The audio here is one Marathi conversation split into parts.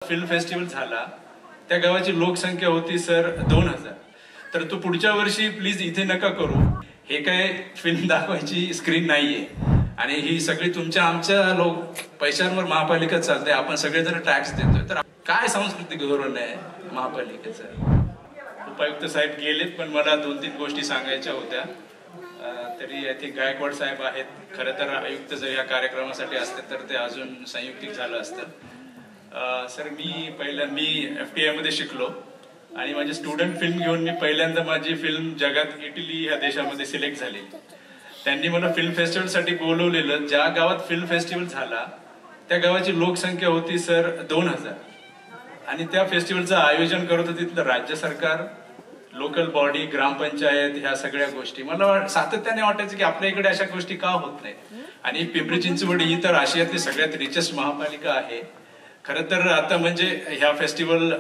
फिल्म फेस्टिवल झाला, त्या गावाची लोकसंख्या होती सर 2000. तर तू पुढच्या वर्षी प्लीज इथे नका करू, हे काय फिल्म दाखवायची स्क्रीन नाहीये आणि ही सगळी तुमच्या आमच्या लोक पैशांवर महापालिका चालते, आपण सगळेजण टॅक्स देतोय, तर काय सांस्कृतिक धोरण आहे महापालिकेचं. उपायुक्त साहेब गेलेत, पण मला 2-3 गोष्टी सांगायच्या होत्या. तरी आय थिंक गायकवाड साहेब आहेत. खरं तर आयुक्त जर या कार्यक्रमासाठी असते तर ते अजून संयुक्तिक झालं असतं. सर मी FTI मध्ये शिकलो आणि माझी स्टुडंट फिल्म घेऊन मी पहिल्यांदा माझी फिल्म जगात इटली या देशामध्ये सिलेक्ट झाली. त्यांनी मला फिल्म फेस्टिवलसाठी बोलवलेलं. ज्या गावात फिल्म फेस्टिवल झाला त्या गावाची लोकसंख्या होती सर 2000 आणि त्या फेस्टिवलचं आयोजन करत होतं तिथलं राज्य सरकार, लोकल बॉडी, ग्रामपंचायत, ह्या सगळ्या गोष्टी. मला सातत्याने वाटायचं की आपल्या इकडे अशा गोष्टी का होत नाहीत. आणि पिंपरी चिंचवड ही तर आशियातली सगळ्यात रिचेस्ट महापालिका आहे. खरं तर आता म्हणजे ह्या फेस्टिवल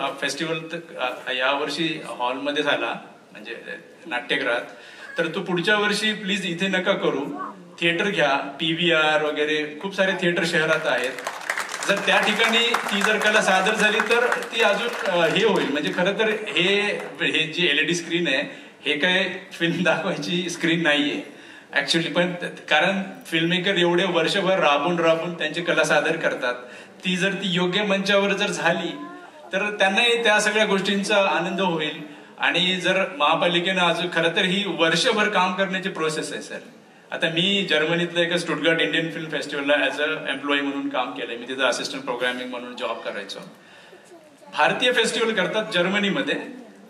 यावर्षी हॉलमध्ये झाला, म्हणजे नाट्यगृहात. तर तू पुढच्या वर्षी प्लीज इथे नका करू, थिएटर घ्या. PVR वगैरे खूप सारे थिएटर शहरात आहेत. जर त्या ठिकाणी ती जर कला सादर झाली तर ती अजून हे होईल. म्हणजे खरं तर हे जी LED स्क्रीन आहे, हे काय फिल्म दाखवायची स्क्रीन नाहीये ऍक्च्युली. पण कारण फिल्म मेकर एवढे वर्षभर राबून त्यांची कला सादर करतात, ती जर ती योग्य मंचावर जर झाली तर त्यांनाही त्या सगळ्या गोष्टींचा आनंद होईल. आणि जर महापालिकेनं अजून खरं तर ही वर्षभर काम करण्याची प्रोसेस आहे सर. आता मी जर्मनीतल्या एका स्टुटगार्ट इंडियन फिल्म फेस्टिवलला ऍज अ एम्प्लॉई म्हणून काम केलंय. मी तिथं असिस्टंट प्रोग्रामिंग म्हणून जॉब करायचो. भारतीय फेस्टिवल करतात जर्मनीमध्ये,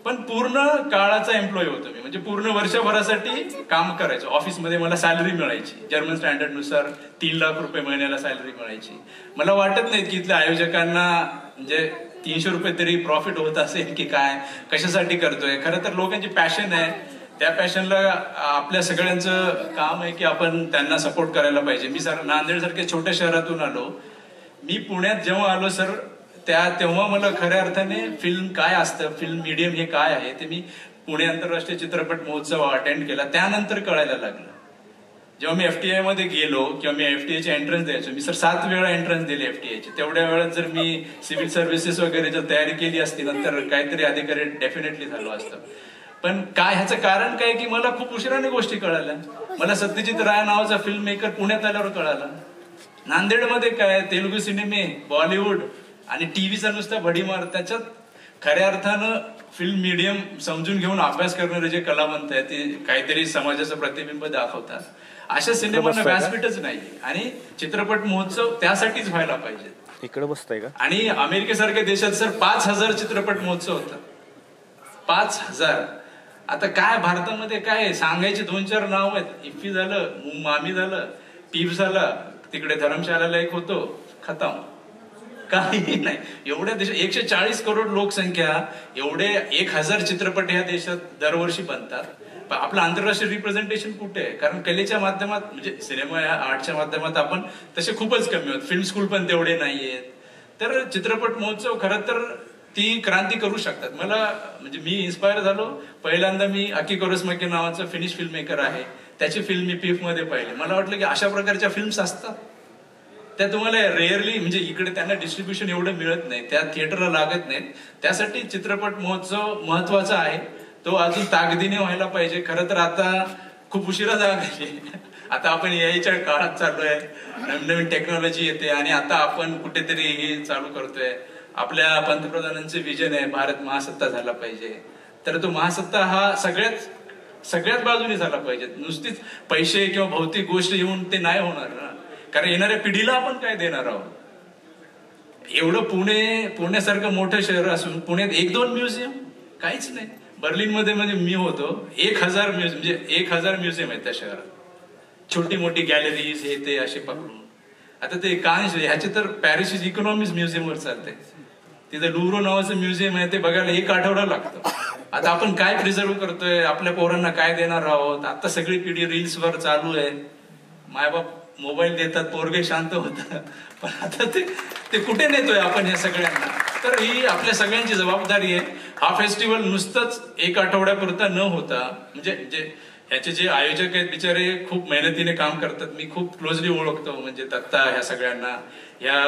पण पूर्ण काळाचा एम्प्लॉई होतो मी. म्हणजे पूर्ण वर्षभरासाठी काम करायचो. ऑफिसमध्ये मला सॅलरी मिळायची जर्मन स्टँडर्ड नुसार. 3 लाख रुपये महिन्याला सॅलरी मिळायची. मला वाटत नाही की इथल्या आयोजकांना म्हणजे 300 रुपये तरी प्रॉफिट होत असेल की काय, कशासाठी करतोय. खरं तर लोकांची पॅशन आहे, त्या पॅशनला आपल्या सगळ्यांचं काम आहे की आपण त्यांना सपोर्ट करायला पाहिजे. मी सर नांदेड सारख्या छोट्या शहरातून आलो. मी पुण्यात जेव्हा आलो सर, तेव्हा मला खऱ्या अर्थाने फिल्म काय असतं, फिल्म मीडियम हे काय आहे ते मी पुणे आंतरराष्ट्रीय चित्रपट महोत्सव अटेंड केला, त्यानंतर कळायला लागलं. जेव्हा मी FTI मध्ये गेलो किंवा मी FTI ची एंट्रन्स द्यायचो, मी सर 7 वेळा एंट्रन्स दिली FTI ची. तेवढ्या वेळात जर मी सिव्हिल सर्व्हिसेस वगैरे जर तयारी केली असती नंतर काहीतरी अधिकारी डेफिनेटली झालो असतं. पण काय ह्याचं कारण काय की मला खूप उशिराने गोष्टी कळाल्या. मला सत्यजित राय नावाचा फिल्म मेकर पुण्यात आल्यावर कळाला. नांदेडमध्ये काय तेलुगू सिनेमे, बॉलिवूड आणि टीव्हीचा नुसता भडीमार, त्याच्यात खऱ्या अर्थानं फिल्म मीडियम समजून घेऊन अभ्यास करणारे जे कलावंत आहेत ते काहीतरी समाजाचं प्रतिबिंब दाखवतात. अशा सिनेमांना व्यासपीठच नाही. आणि चित्रपट महोत्सव त्यासाठीच व्हायला पाहिजे. इकडे बसताय का? आणि अमेरिकेसारख्या देशात सर 5000 चित्रपट महोत्सव होतात. 5000. आता काय भारतामध्ये काय सांगायचे 2-4 नाव आहेत. इफ्फी झालं, मामी झालं, पीफ झाला, तिकडे धर्मशाळेला एक होतो, खतम. काही नाही. एवढ्या देशात 140 करोड लोकसंख्या, एवढे 1000 चित्रपट ह्या देशात दरवर्षी बनतात. आपलं आंतरराष्ट्रीय रिप्रेझेंटेशन कुठे आहे? कारण कलेच्या माध्यमात म्हणजे सिनेमा या आर्टच्या माध्यमात आपण तसे खूपच कमी आहोत. फिल्म स्कूल पण तेवढे नाहीयेत. तर चित्रपट महोत्सव खरं तर ती क्रांती करू शकतात. मला म्हणजे मी इन्स्पायर झालो. पहिल्यांदा मी अकी कोरोसमाकी नावाचं फिनिश फिल्म मेकर आहे, त्याची फिल्म मी पीफ मध्ये पाहिली. मला वाटलं की अशा प्रकारच्या फिल्म्स असतात त्या तुम्हाला रेअरली, म्हणजे इकडे त्यांना डिस्ट्रीब्युशन एवढं मिळत नाही, त्या थिएटरला लागत नाहीत. त्यासाठी चित्रपट महोत्सव महत्वाचा आहे. तो अजून ताकदीने व्हायला पाहिजे. खरं तर आता खूप उशिरा झाला. आता आपण यायच्या काळात चाललोय, नवीन टेक्नॉलॉजी येते आणि आता आपण कुठेतरी हे चालू करतोय. आपल्या पंतप्रधानांचे विजन आहे भारत महासत्ता झाला पाहिजे. तर तो महासत्ता हा सगळ्याच बाजूने झाला पाहिजे. नुसतीच पैसे किंवा भौतिक गोष्ट येऊन ते नाही होणार ना. कारण येणाऱ्या पिढीला आपण काय देणार आहोत. एवढं पुण्यासारखं मोठं शहर असून पुण्यात 1-2 म्युझियम काहीच नाही. बर्लिनमध्ये म्हणजे मी होतो, 1000 म्युझियम आहेत त्या शहरात. छोटी मोठी गॅलरीज हे ते असे पकडून. आता ते ह्याचे तर पॅरिस इकॉनॉमिक्स म्युझियमवर चालते. तिथं लुव्रो नावाचं म्युझियम आहे, ते बघायला 1 आठवडा लागतो. आता आपण काय प्रिझर्व करतोय, आपल्या पोरांना काय देणार आहोत. आता सगळी पिढी रील्सवर चालू आहे. मायबाप मोबाईल देतात, पोरगे शांत होतात. पण आता ते कुठे नेतोय आपण या सगळ्यांना. तर ही आपल्या सगळ्यांची जबाबदारी आहे. हा फेस्टिवल नुसतंच 1 आठवड्यापुरता न होता, म्हणजे ह्याचे जे आयोजक आहेत बिचारे खूप मेहनतीने काम करतात. मी खूप क्लोजली ओळखतो, म्हणजे दत्ता ह्या सगळ्यांना, ह्या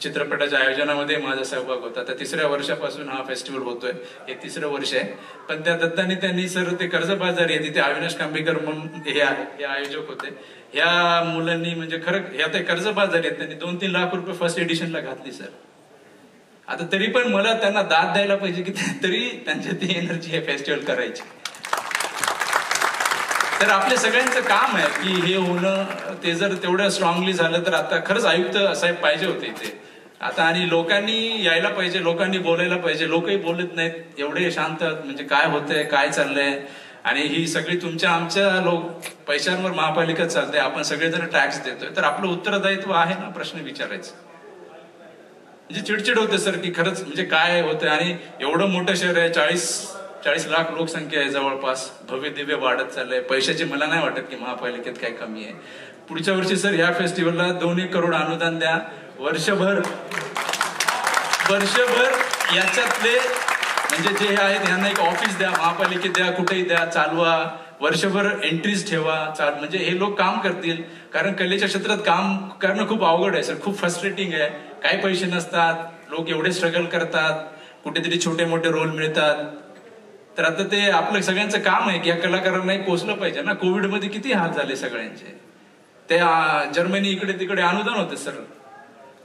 चित्रपटाच्या आयोजनामध्ये माझा सहभाग होता. तर 3ऱ्या वर्षापासून हा फेस्टिवल होतोय. हे 3रं वर्ष आहे. पण त्या दत्ताने त्यांनी सर ते कर्जबाजारी आहे तिथे अविनाश कांबेकर म्हणून हे आयोजक होते. ह्या मुलांनी म्हणजे खरं ह्या ते कर्जबाजारी आहेत. त्यांनी 2-3 लाख रुपये फर्स्ट एडिशनला घातली सर. आता तरी पण मला त्यांना दाद द्यायला पाहिजे की तरी त्यांच्या ती एनर्जी हे फेस्टिवल करायची. तर आपल्या सगळ्यांचं काम आहे की हे होणं. ते जर तेवढं स्ट्रॉंगली झालं तर आता खरंच आयुक्त साहेब पाहिजे होते इथे आता. आणि लोकांनी यायला पाहिजे, लोकांनी बोलायला पाहिजे. लोकही बोलत नाहीत, एवढे शांत म्हणजे काय होतंय, काय चाललंय. आणि ही सगळी तुमच्या आमच्या पैशांवर महापालिका चालते. आपण सगळेजण टॅक्स देतोय. तर आपलं उत्तरदायित्व आहे ना प्रश्न विचारायचं. म्हणजे चिडचिड होते सर की खरंच म्हणजे काय होतंय. आणि एवढं मोठं शहर आहे, 40 लाख लोकसंख्या आहे जवळपास, भव्य दिव्य वाढत चाललंय. पैशाची मला नाही वाटत की महापालिकेत काय कमी आहे. पुढच्या वर्षी सर ह्या फेस्टिवलला 2-1 करोड अनुदान द्या. वर्षभर याच्यातले म्हणजे जे आहेत यांना एक ऑफिस द्या, महापालिकेत द्या, कुठेही द्या, चालवा. वर्षभर एंट्रीज ठेवा. म्हणजे हे लोक काम करतील. कारण कलेच्या क्षेत्रात काम करणं खूप अवघड आहे सर, खूप फ्रस्ट्रेटिंग आहे. काही पैसे नसतात, लोक एवढे स्ट्रगल करतात, कुठेतरी छोटे मोठे रोल मिळतात. तर आता ते आपलं सगळ्यांचं काम आहे की या कलाकारांना पोहोचलं पाहिजे ना. कोविडमध्ये किती हाल झाले सगळ्यांचे. ते जर्मनी इकडे तिकडे अनुदान होते सर.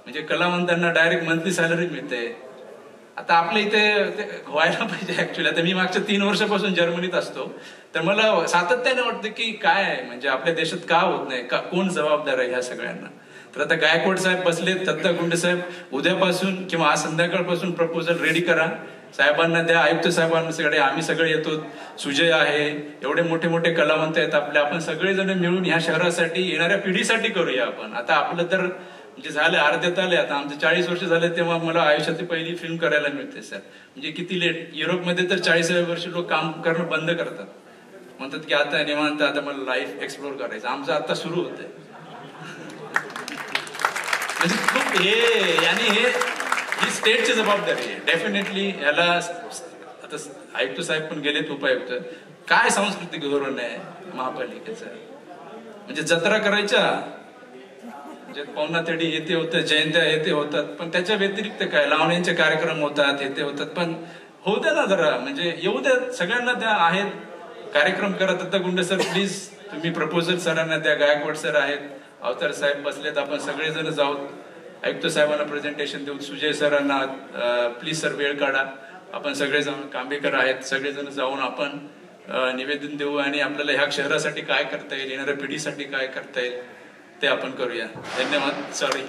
म्हणजे कलावंतांना डायरेक्ट मंथली सॅलरी मिळते. आता आपल्या इथे व्हायला पाहिजे ऍक्च्युली. आता मी मागच्या 3 वर्षापासून जर्मनीत असतो. तर मला सातत्याने वाटतं की काय म्हणजे आपल्या देशात का होत नाही, कोण जबाबदार आहे ह्या सगळ्यांना. तर आता गायकवाड साहेब बसले, दत्ता गुंडे साहेब उद्यापासून किंवा आज संध्याकाळपासून प्रपोजल रेडी करा, साहेबांना द्या, आयुक्त साहेबांकडे. आम्ही सगळे येतो. सुजय आहे, एवढे मोठे मोठे कलावंत आहेत आपले. आपण सगळेजण मिळून ह्या शहरासाठी येणाऱ्या पिढीसाठी करूया आपण. आता आपलं तर म्हणजे झालं अर्ध्यात आले. आता आमचे 40 वर्ष झाले तेव्हा मला आयुष्यातली पहिली फिल्म करायला मिळते सर. म्हणजे किती लेट. युरोपमध्ये तर 40व्या वर्षी लोक काम करणं बंद करतात, म्हणतात की आता निवांत, आता मला लाईफ एक्सप्लोर करायचं. आमचं आता सुरू होतंय. म्हणजे खूप ही स्टेटची जबाबदारी आहे डेफिनेटली. याला आता आयुक्त साहेब पण गेलेत, उपायुक्त. काय सांस्कृतिक धोरण आहे महापालिकेचं. म्हणजे जत्रा करायच्या, म्हणजे पवनाथडी येते होतं, जयंत्या येते होतात, पण त्याच्या व्यतिरिक्त काय लावण्यांचे कार्यक्रम होतात, येते होतात. पण होऊ द्या ना जरा, म्हणजे येऊ द्या सगळ्यांना द्या. आहेत कार्यक्रम करा. दत्ता गुंडे सर प्लीज तुम्ही प्रपोजल सरांना द्या. गायकवाड सर आहेत, अवतार साहेब बसलेत, आपण सगळेजण जाऊ. आयुक्त साहेबांना प्रेझेंटेशन देऊ. सुजय सरांना प्लीज सर वेळ काढा. आपण सगळे जाऊन, कांबेकर आहेत, सगळेजण जाऊन आपण निवेदन देऊ. आणि आपल्याला ह्या शहरासाठी काय करता येईल, येणाऱ्या पिढीसाठी काय करता येईल ते आपण करूया. धन्यवाद. सॉरी.